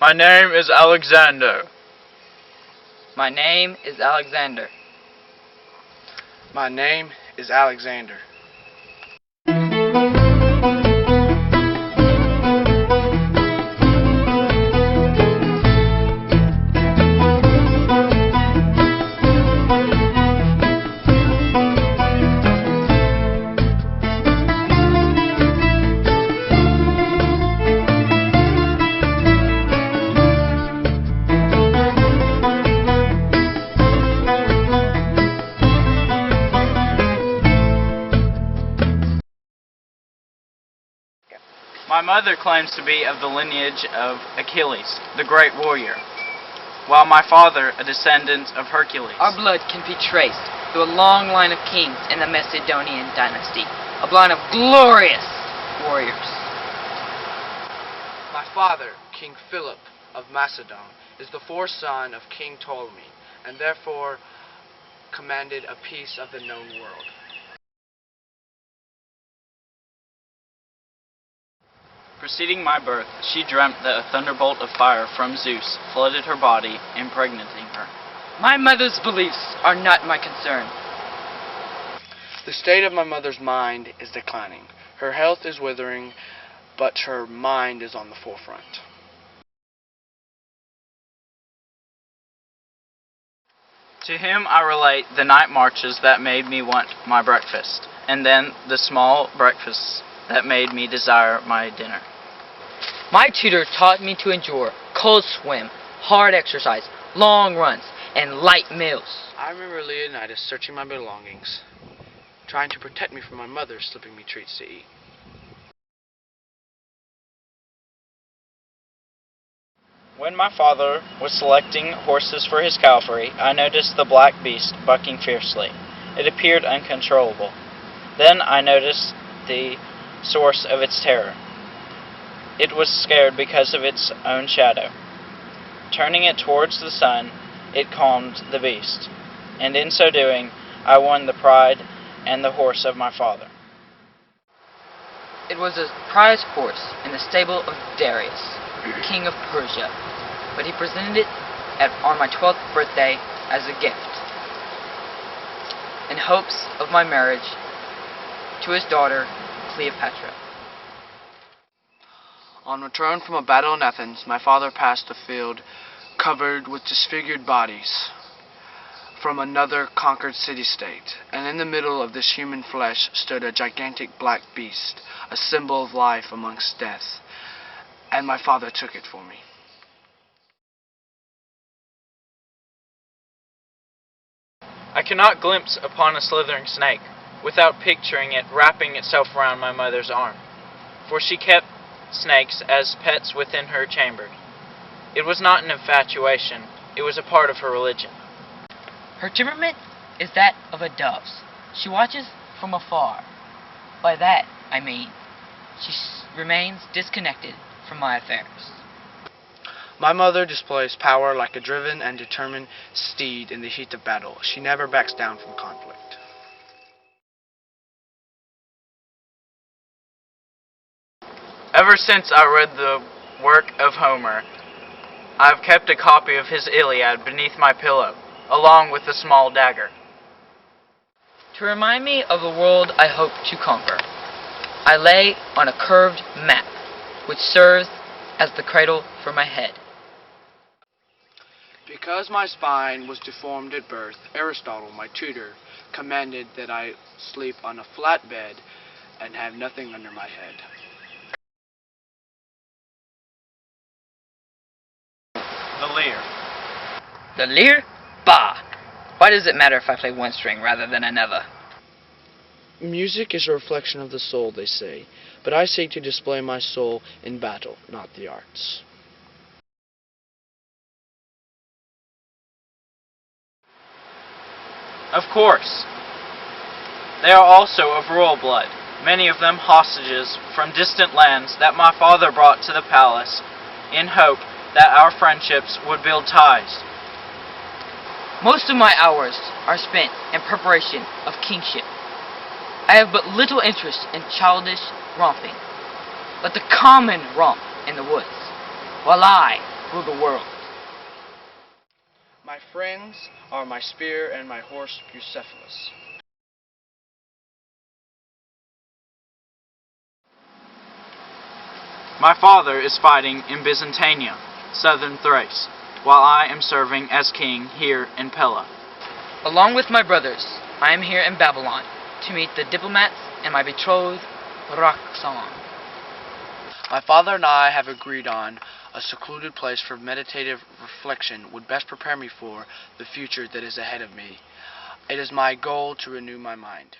My name is Alexander. My name is Alexander. My name is Alexander. My mother claims to be of the lineage of Achilles, the great warrior, while my father a descendant of Hercules. Our blood can be traced through a long line of kings in the Macedonian dynasty, a line of glorious warriors. My father, King Philip of Macedon, is the fourth son of King Ptolemy, and therefore commanded a piece of the known world. Preceding my birth, she dreamt that a thunderbolt of fire from Zeus flooded her body, impregnating her. My mother's beliefs are not my concern. The state of my mother's mind is declining. Her health is withering, but her mind is on the forefront. To him I relate the night marches that made me want my breakfast, and then the small breakfasts that made me desire my dinner. My tutor taught me to endure cold swim, hard exercise, long runs, and light meals. I remember Leonidas searching my belongings, trying to protect me from my mother slipping me treats to eat. When my father was selecting horses for his cavalry, I noticed the black beast bucking fiercely. It appeared uncontrollable. Then I noticed the source of its terror. It was scared because of its own shadow. Turning it towards the sun, it calmed the beast, and in so doing, I won the pride and the horse of my father. It was a prize horse in the stable of Darius, king of Persia, but he presented it on my 12th birthday as a gift, in hopes of my marriage to his daughter, Cleopatra. On return from a battle in Athens, my father passed a field covered with disfigured bodies from another conquered city-state, and in the middle of this human flesh stood a gigantic black beast, a symbol of life amongst death, and my father took it for me. I cannot glimpse upon a slithering snake without picturing it wrapping itself around my mother's arm, for she kept snakes as pets within her chamber. It was not an infatuation, it was a part of her religion. Her temperament is that of a dove's. She watches from afar. By that, I mean, she remains disconnected from my affairs. My mother displays power like a driven and determined steed in the heat of battle. She never backs down from conflict. Ever since I read the work of Homer, I have kept a copy of his Iliad beneath my pillow, along with a small dagger. To remind me of the world I hope to conquer, I lay on a curved map, which serves as the cradle for my head. Because my spine was deformed at birth, Aristotle, my tutor, commanded that I sleep on a flat bed and have nothing under my head. The lyre. The lyre? Bah! Why does it matter if I play one string rather than another? Music is a reflection of the soul, they say, but I seek to display my soul in battle, not the arts. Of course. They are also of royal blood, many of them hostages from distant lands that my father brought to the palace in hope that our friendships would build ties. Most of my hours are spent in preparation of kingship. I have but little interest in childish romping, but the common romp in the woods, while I for the world. My friends are my spear and my horse Bucephalus. My father is fighting in Byzantium, southern Thrace, while I am serving as king here in Pella. Along with my brothers, I am here in Babylon to meet the diplomats and my betrothed, Roxanne. My father and I have agreed on a secluded place for meditative reflection would best prepare me for the future that is ahead of me. It is my goal to renew my mind.